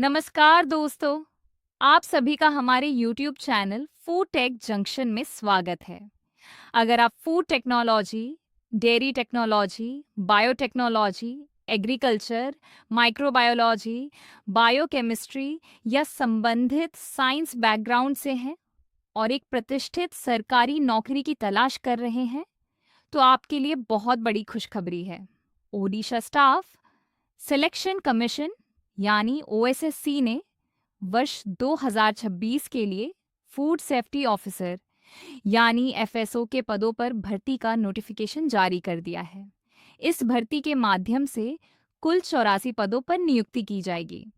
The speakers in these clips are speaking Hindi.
नमस्कार दोस्तों, आप सभी का हमारे YouTube channel Food Tech Junction में स्वागत है। अगर आप food technology, dairy technology, biotechnology, agriculture, microbiology, biochemistry या संबंधित साइंस बैकग्राउंड से हैं और एक प्रतिष्ठित सरकारी नौकरी की तलाश कर रहे हैं, तो आपके लिए बहुत बड़ी खुशखबरी है। ओडिशा स्टाफ सिलेक्शन कमीशन यानी ओएसएससी ने वर्ष 2026 के लिए फूड सेफ्टी ऑफिसर यानी एफएसओ के पदों पर भर्ती का नोटिफिकेशन जारी कर दिया है। इस भर्ती के माध्यम से कुल 84 पदों पर नियुक्ति की जाएगी।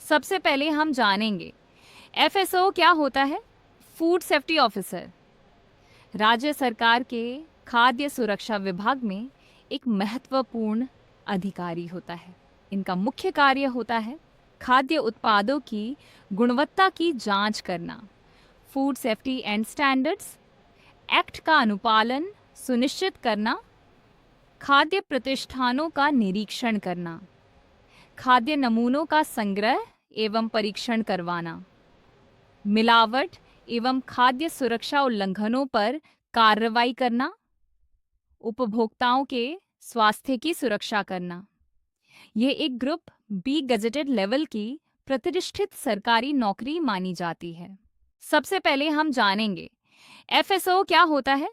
सबसे पहले हम जानेंगे एफएसओ क्या होता है। फूड सेफ्टी ऑफिसर राज्य सरकार के खाद्य सुरक्षा विभाग में एक महत्वपूर्ण अधिकारी होता है। इनका मुख्य कार्य होता है खाद्य उत्पादों की गुणवत्ता की जांच करना, food safety and standards act का अनुपालन सुनिश्चित करना, खाद्य प्रतिष्ठानों का निरीक्षण करना, खाद्य नमूनों का संग्रह एवं परीक्षण करवाना, मिलावट एवं खाद्य सुरक्षा उल्लंघनों पर कार्रवाई करना, उपभोक्ताओं के स्वास्थ्य की सुरक्षा करना। ये एक ग्रुप बी गजेटेड लेवल की प्रतिष्ठित सरकारी नौकरी मानी जाती है। सबसे पहले हम जानेंगे एफएसओ क्या होता है।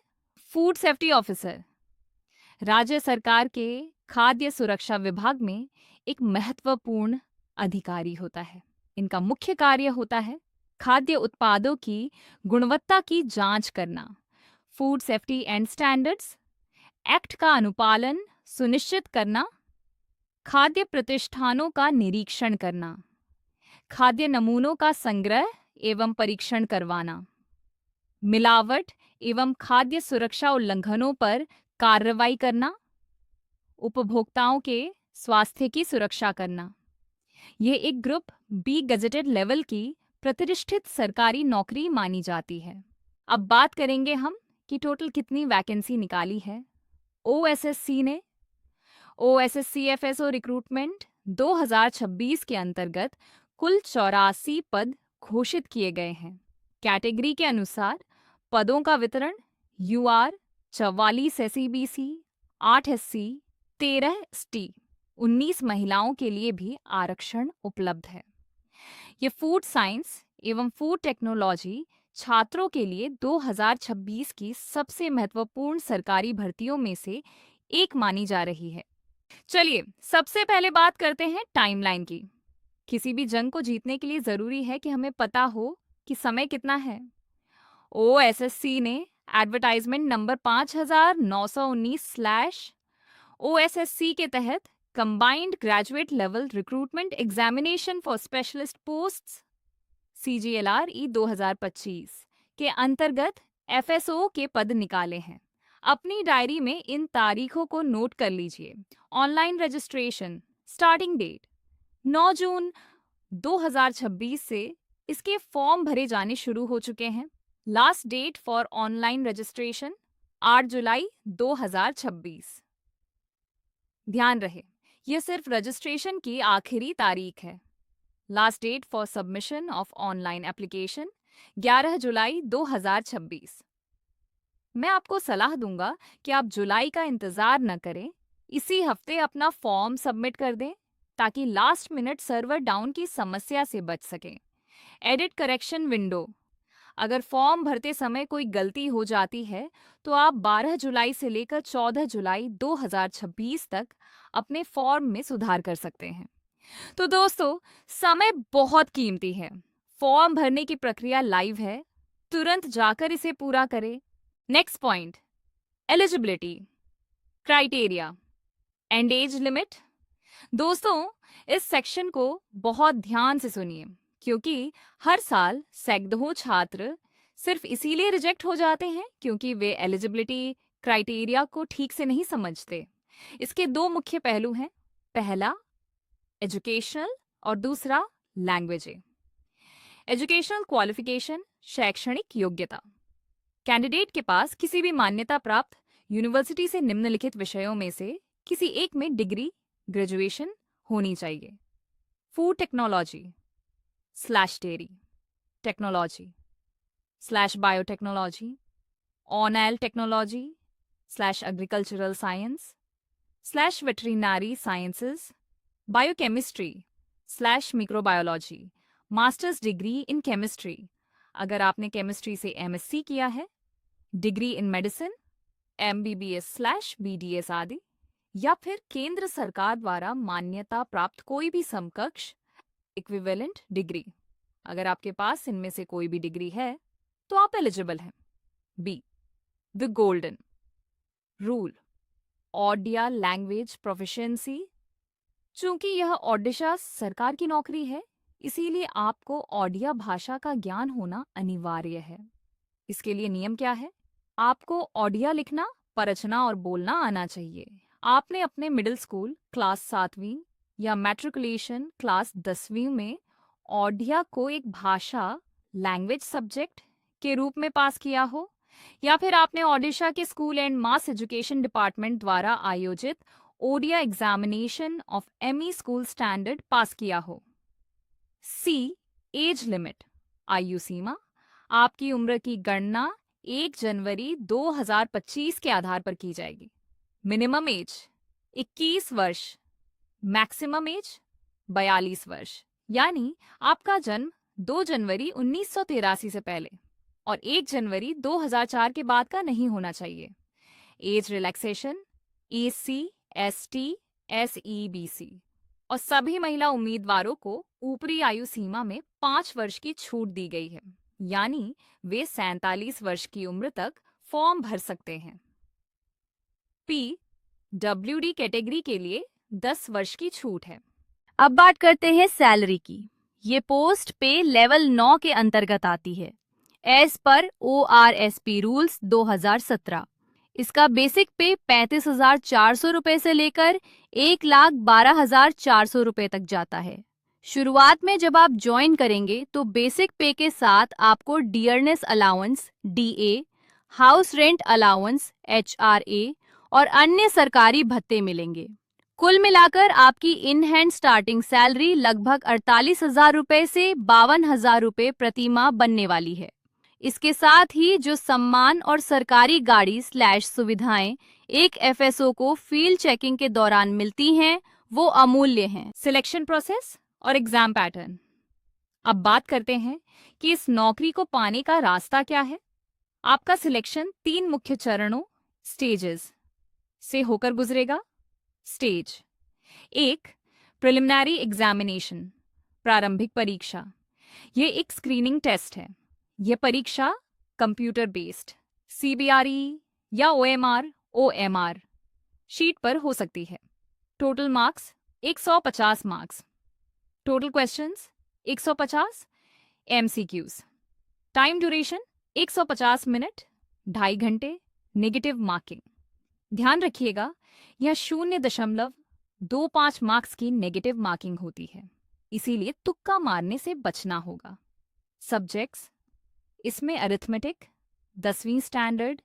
फूड सेफ्टी ऑफिसर राज्य सरकार के खाद्य सुरक्षा विभाग में एक महत्वपूर्ण अधिकारी होता है। इनका मुख्य कार्य होता है खाद्य उत्पादों की गुणवत्ता की जांच करना, food safety and standards act का अनुपालन सुनिश्चित करना, खाद्य प्रतिष्ठानों का निरीक्षण करना, खाद्य नमूनों का संग्रह एवं परीक्षण करवाना, मिलावट एवं खाद्य सुरक्षा उल्लंघनों पर कार्रवाई करना, उपभोक्ताओं के स्वास्थ्य की सुरक्षा करना। ये एक ग्रुप बी गजेटेड लेवल की प्रतिष्ठित सरकारी नौकरी मानी जाती है। अब बात करेंगे हम कि टोटल कितनी वैकेंसी निकाली है। ओएसएससी ने ओएसएससी एफएसओ रिक्रूटमेंट 2026 के अंतर्गत कुल 84 पद घोषित किए गए हैं। कैटेगरी के अनुसार पदों का वितरण यूआर 44 एसईबीसी, 8 एससी, 13 एसटी, 19 महिलाओं के लिए भी आरक्षण उपलब्ध है। ये फूड साइंस एवं फूड टेक्नोलॉजी छात्रों के लिए 2026 की सबसे महत्वपूर्ण सरकारी भर्तियों में से एक मानी जा रही है। चलिए सबसे पहले बात करते हैं टाइमलाइन की। किसी भी जंग को जीतने के लिए जरूरी है कि हमें पता हो कि समय कितना है। ओएसएससी ने एडवर्टाइजमेंट नंबर 5919/OSSC के तहत combined graduate level recruitment examination for specialist posts CGLRE 2025 के अंतर्गत एफएसओ के पद निकाले हैं। अपनी डायरी में इन तारीखों को नोट कर लीजिए। ऑनलाइन रजिस्ट्रेशन स्टार्टिंग डेट 9 जून 2026 से इसके फॉर्म भरे जाने शुरू हो चुके हैं। Last date for online registration 8 जुलाई 2026। ध्यान रहे, यह सिर्फ रजिस्ट्रेशन की आखिरी तारीख है। Last date for submission of online application 11 जुलाई 2026। मैं आपको सलाह दूंगा कि आप जुलाई का इंतजार न करें, इसी हफ्ते अपना फॉर्म सबमिट कर दें ताकि लास्ट मिनट सर्वर डाउन की समस्या से बच सकें। एडिट करेक्शन विंडो, अगर फॉर्म भरते समय कोई गलती हो जाती है तो आप 12 जुलाई से लेकर 14 जुलाई 2026 तक अपने फॉर्म में सुधार कर सकते हैं। तो दोस्तों, समय बहुत कीमती है। फॉर्म भरने की प्रक्रिया लाइव है, तुरंत जाकर इसे पूरा करें। Next point, eligibility criteria and age limit. दोस्तों, इस सेक्शन को बहुत ध्यान से सुनिए क्योंकि हर साल सैकड़ों छात्र सिर्फ इसीलिए रिजेक्ट हो जाते हैं क्योंकि वे एलिजिबिलिटी क्राइटेरिया को ठीक से नहीं समझते। इसके दो मुख्य पहलू हैं, पहला एजुकेशनल और दूसरा लैंग्वेज। एजुकेशनल क्वालिफिकेशन शैक्षणिक योग्यता। कैंडिडेट के पास किसी भी मान्यता प्राप्त यूनिवर्सिटी से निम्नलिखित विषयों में से किसी एक में डिग्री ग्रेजुएशन होनी चाहिए। Food technology /dairy, technology /biotechnology, on-air technology /agricultural science /veterinary sciences, biochemistry /microbiology, masters degree in chemistry अगर आपने केमिस्ट्री से एमएससी किया है, डिग्री इन मेडिसिन MBBS/BDS आदि, या फिर केंद्र सरकार द्वारा मान्यता प्राप्त कोई भी समकक्ष इक्विवेलेंट डिग्री। अगर आपके पास इनमें से कोई भी डिग्री है तो आप एलिजिबल हैं। B, the golden rule, Odia language proficiency. चूंकि यह ओडिशा सरकार की नौकरी है, इसीलिए आपको ओडिया भाषा का ज्ञान होना अनिवार्य है। इसके लिए नियम क्या है? आपको ओडिया लिखना, पढ़ना और बोलना आना चाहिए। आपने अपने मिडिल स्कूल क्लास 7वीं या मैट्रिकुलेशन क्लास 10वीं में ओडिया को एक भाषा लैंग्वेज सब्जेक्ट के रूप में पास किया हो, या फिर आपने ओडिशा के school and mass education department द्वारा आयोजित Odia examination of ME school standard पास किया हो। सी, एज लिमिट, आयु सीमा। आपकी उम्र की गणना 1 जनवरी 2025 के आधार पर की जाएगी। मिनिमम एज 21 वर्ष, मैक्सिमम एज 42 वर्ष, यानी आपका जन्म 2 जनवरी 1983 से पहले और 1 जनवरी 2004 के बाद का नहीं होना चाहिए। Age relaxation EC, ST, SEBC और सभी महिला उम्मीदवारों को ऊपरी आयु सीमा में 5 वर्ष की छूट दी गई है, यानी वे 47 वर्ष की उम्र तक फॉर्म भर सकते हैं। P, WD कैटेगरी के लिए 10 वर्ष की छूट है। अब बात करते हैं सैलरी की। ये पोस्ट पे लेवल 9 के अंतर्गत आती है एज पर ORSP रूल्स 2017। इसका बेसिक पे 35,400 रुपए से लेकर 1,12,400 रुपए तक जाता है। शुरुआत में जब आप ज्वाइन करेंगे तो बेसिक पे के साथ आपको dearness allowance DA, house rent allowance HRA और अन्य सरकारी भत्ते मिलेंगे। कुल मिलाकर आपकी इन हैंड स्टार्टिंग सैलरी लगभग 48,000 रुपए से 52,000 रुपए प्रति माह बनने वाली है। इसके साथ ही जो सम्मान और सरकारी गाड़ी / सुविधाएं एक FSO को फील्ड चेकिंग के दौरान मिलती हैं, वो अमूल्य हैं। सिलेक्शन प्रोसेस और एग्जाम पैटर्न। अब बात करते हैं कि इस नौकरी को पाने का रास्ता क्या है। आपका सिलेक्शन 3 मुख्य चरणों स्टेजेस से होकर गुजरेगा। स्टेज 1, प्रिलिमिनरी एग्जामिनेशन, प्रारंभिक परीक्षा। ये एक स्क्रीनिंग टेस्ट है। यह परीक्षा कंप्यूटर बेस्ड CBRE या OMR शीट पर हो सकती है। Total marks 150 marks, total questions 150, MCQs। Time duration 150 minute, 2.5 घंटे, नेगेटिव मार्किंग। ध्यान रखिएगा, यह 0.25 मार्क्स की नेगेटिव मार्किंग होती है, इसीलिए तुक्का मारने से बचना होगा। सब्जेक्ट्स इसमें अरिथमेटिक, 10वीं standard,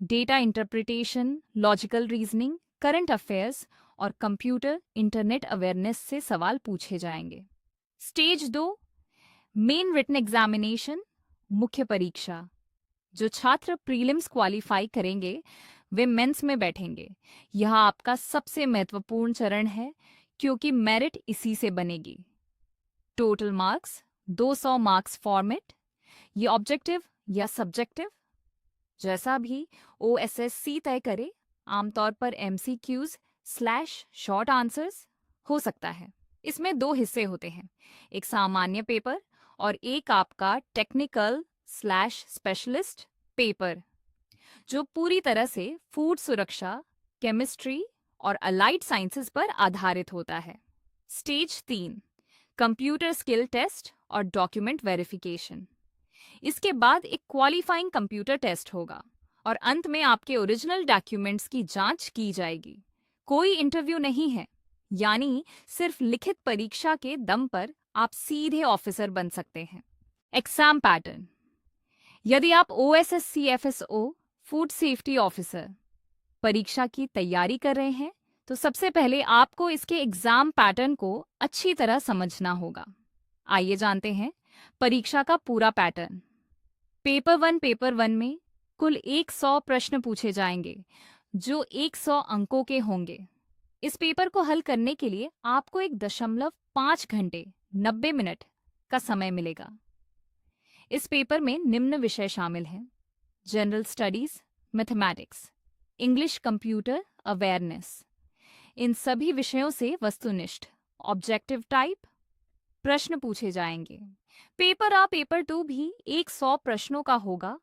data interpretation, logical reasoning, current affairs और कंप्यूटर इंटरनेट अवेयरनेस से सवाल पूछे जाएंगे। स्टेज 2, मेन रिटन एग्जामिनेशन, मुख्य परीक्षा। जो छात्र प्रीलिम्स क्वालिफाई करेंगे वे मेंस में बैठेंगे। यह आपका सबसे महत्वपूर्ण चरण है क्योंकि मेरिट इसी से बनेगी। Total marks 200 marks format. ये ऑब्जेक्टिव या सब्जेक्टिव जैसा भी OSSC तय करे, आमतौर पर MCQs / शॉर्ट आंसर्स हो सकता है। इसमें 2 हिस्से होते हैं, एक सामान्य पेपर और एक आपका टेक्निकल / स्पेशलिस्ट पेपर, जो पूरी तरह से फूड सुरक्षा, केमिस्ट्री और अलाइड साइंसेज पर आधारित होता है। स्टेज 3, कंप्यूटर स्किल टेस्ट और डॉक्यूमेंट वेरिफिकेशन। इसके बाद एक क्वालिफाइंग कंप्यूटर टेस्ट होगा और अंत में आपके ओरिजिनल डॉक्यूमेंट्स की जांच की जाएगी। कोई इंटरव्यू नहीं है, यानी सिर्फ लिखित परीक्षा के दम पर आप सीधे ऑफिसर बन सकते हैं। Exam pattern. यदि आप OSSC FSO food safety officer परीक्षा की तैयारी कर रहे हैं तो सबसे पहले आपको इसके एग्जाम पैटर्न को अच्छी तरह समझना होगा। आइए जानते हैं परीक्षा का पूरा पैटर्न। पेपर वन में कुल 100 प्रश्न पूछे जाएंगे जो 100 अंकों के होंगे। इस पेपर को हल करने के लिए आपको 1.5 घंटे 90 मिनट का समय मिलेगा। इस पेपर में निम्न विषय शामिल हैं: general studies, mathematics, English, computer awareness. इन सभी विषयों से वस्तुनिष्ठ ऑब्जेक्टिव टाइप प्रश्न पूछे जाएंगे। पेपर 2 भी 100 प्रश्नों का होगा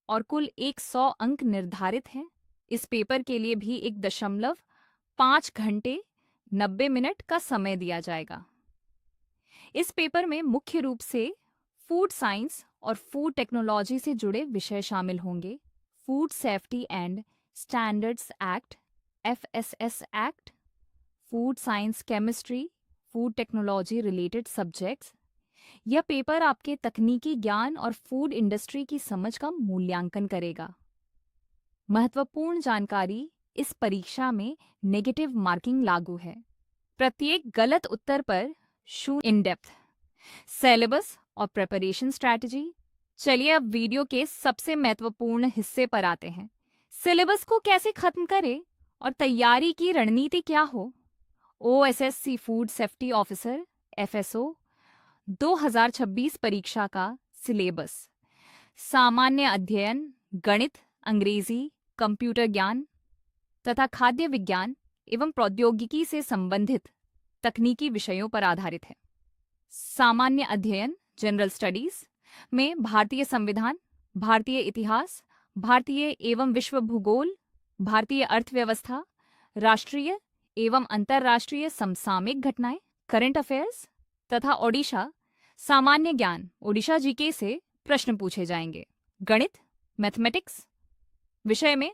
और कुल 100 अंक निर्धारित हैं। इस पेपर के लिए भी 1.5 घंटे 90 मिनट का समय दिया जाएगा। इस पेपर में मुख्य रूप से फूड साइंस और फूड टेक्नोलॉजी से जुड़े विषय शामिल होंगे। Food safety and standards act FSS act, food science, chemistry, food technology related subjects. यह पेपर आपके तकनीकी ज्ञान और फूड इंडस्ट्री की समझ का मूल्यांकन करेगा। महत्वपूर्ण जानकारी: इस परीक्षा में नेगेटिव मार्किंग लागू है। प्रत्येक गलत उत्तर पर 0 इन डेप्थ। सिलेबस और प्रिपरेशन स्ट्रैटेजी। चलिए अब वीडियो के सबसे महत्वपूर्ण हिस्से पर आते हैं। सिलेबस को कैसे खत्म करें और तैयारी की रणनीति क्या हो। OSSC food safety officer FSO 2026 परीक्षा का सिलेबस: सामान्य अध्ययन, गणित, अंग्रेजी, कंप्यूटर ज्ञान तथा खाद्य विज्ञान एवं प्रौद्योगिकी से संबंधित तकनीकी विषयों पर आधारित है। सामान्य अध्ययन जनरल स्टडीज में भारतीय संविधान, भारतीय इतिहास, भारतीय एवं विश्व भूगोल, भारतीय अर्थव्यवस्था, राष्ट्रीय एवं अंतर्राष्ट्रीय समसामयिक घटनाएं, करंट अफेयर्स तथा ओडिशा सामान्य ज्ञान ओडिशा जीके से प्रश्न पूछे जाएंगे। गणित, मैथमेटिक्स विषय में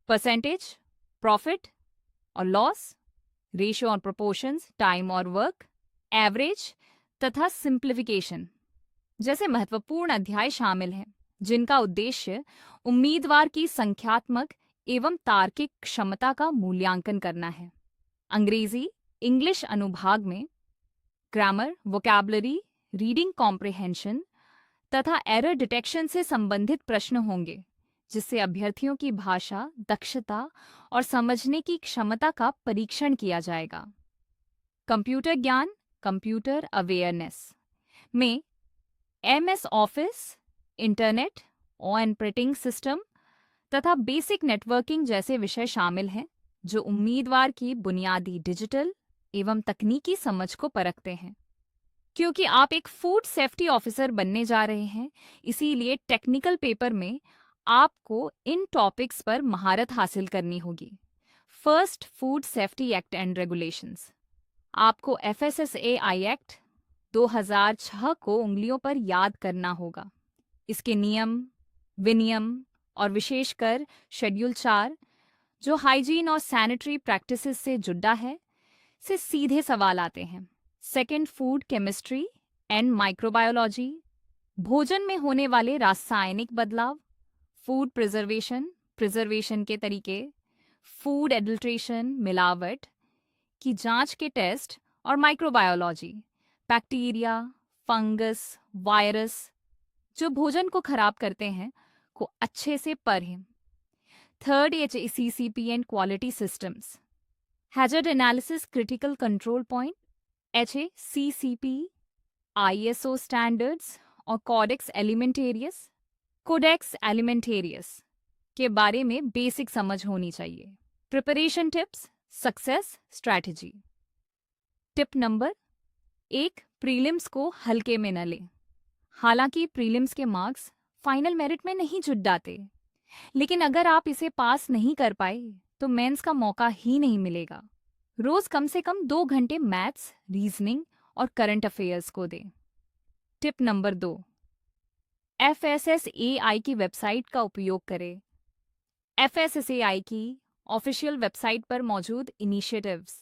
परसेंटेज, प्रॉफिट और लॉस, रेशियो और प्रोपोर्शंस, टाइम और वर्क, एवरेज तथा सिंप्लीफिकेशन जैसे महत्वपूर्ण अध्याय शामिल हैं, जिनका उद्देश्य उम्मीदवार की संख्यात्मक एवं तार्किक क्षमता का मूल्यांकन करना है। अंग्रेजी, इंग्लिश अनुभाग में ग्रामर, वोकैबुलरी, रीडिंग कॉम्प्रिहेंशन तथा एरर डिटेक्शन से संबंधित प्रश्न होंगे, जिससे अभ्यर्थियों की भाषा, दक्षता और समझने की क्षमता का परीक्षण किया जाएगा। कंप्यूटर ज्ञान, कंप्यूटर अवेयरनेस में MS office, internet, operating system तथा बेसिक नेटवर्किंग जैसे विषय शामिल हैं, जो उम्मीदवार की बुनियादी डिजिटल एवं तकनीकी समझ को परखते हैं। क्योंकि आप एक फूड सेफ्टी ऑफिसर बनने जा रहे हैं, इसीलिए टेक्निकल पेपर में आपको इन टॉपिक्स पर महारत हासिल करनी होगी। First, food safety act and regulations. आपको FSSAI एक्ट 2006 को उंगलियों पर याद करना होगा। इसके नियम, विनियम और विशेषकर शेड्यूल 4, जो हाइजीन और सैनिटरी प्रैक्टिसेस से जुड़ा है, से सीधे सवाल आते हैं। Second, food chemistry and microbiology, भोजन में होने वाले रासायनिक बदलाव, फूड प्रिजर्वेशन के तरीके, फूड एडल्ट्रेशन, मिलावट की जांच के टेस्ट, और माइक्रोबायोलॉजी, बैक्टीरिया, फंगस, वायरस जो भोजन को खराब करते हैं को अच्छे से पढ़ें। Third, HACCP and quality systems, hazard analysis, critical control point, HACCP, ISO standards और कोडेक्स एलिमेंटेरियस के बारे में बेसिक समझ होनी चाहिए। Preparation tips, success strategy. Tip number 1, prelims को हल्के में न लें। हालांकि प्रीलिम्स के मार्क्स फाइनल मेरिट में नहीं जुट जाते, लेकिन अगर आप इसे पास नहीं कर पाए तो मेंस का मौका ही नहीं मिलेगा। रोज कम से कम 2 घंटे मैथ्स, रीजनिंग और करंट अफेयर्स को दें। टिप नंबर 2, FSSAI की वेबसाइट का उपयोग करें। FSSAI की ऑफिशियल वेबसाइट पर मौजूद इनिशिएटिव्स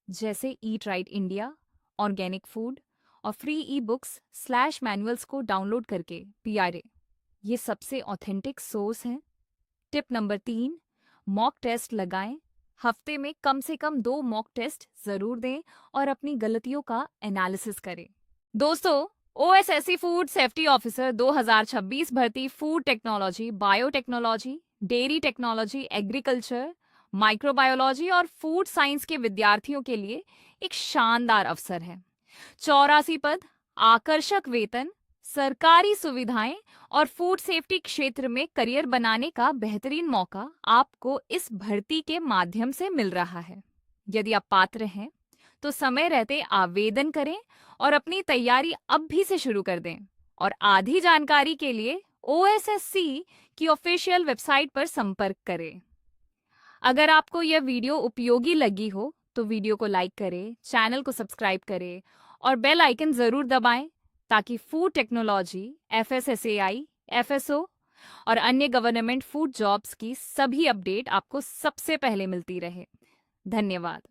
जैसे eat right India, organic food और फ्री ई-बुक्स/मैनुअल्स को डाउनलोड करके PRA, ये सबसे ऑथेंटिक सोर्स हैं। टिप नंबर 3, मॉक टेस्ट लगाएं। हफ्ते में कम से कम 2 मॉक टेस्ट जरूर दें और अपनी गलतियों का एनालिसिस करें। दोस्तों, ओएसएससी फूड सेफ्टी ऑफिसर 2026 भर्ती food technology, biotechnology, dairy technology, agriculture, microbiology और फूड साइंस के विद्यार्थियों के लिए एक शानदार अवसर है। 84 पद, आकर्षक वेतन, सरकारी सुविधाएं और फूड सेफ्टी क्षेत्र में करियर बनाने का बेहतरीन मौका आपको इस भर्ती के माध्यम से मिल रहा है। यदि आप पात्र हैं तो समय रहते आवेदन करें और अपनी तैयारी अब भी से शुरू कर दें। और आधी जानकारी के लिए ओएसएससी की ऑफिशियल वेबसाइट पर संपर्क करें। अगर आपको यह वीडियो उपयोगी लगी हो तो वीडियो को लाइक करें, चैनल को सब्सक्राइब करें और बेल आइकन जरूर दबाएं ताकि फूड टेक्नोलॉजी, एफएसएसएआई, एफएसओ और अन्य गवर्नमेंट फूड जॉब्स की सभी अपडेट आपको सबसे पहले मिलती रहे। धन्यवाद।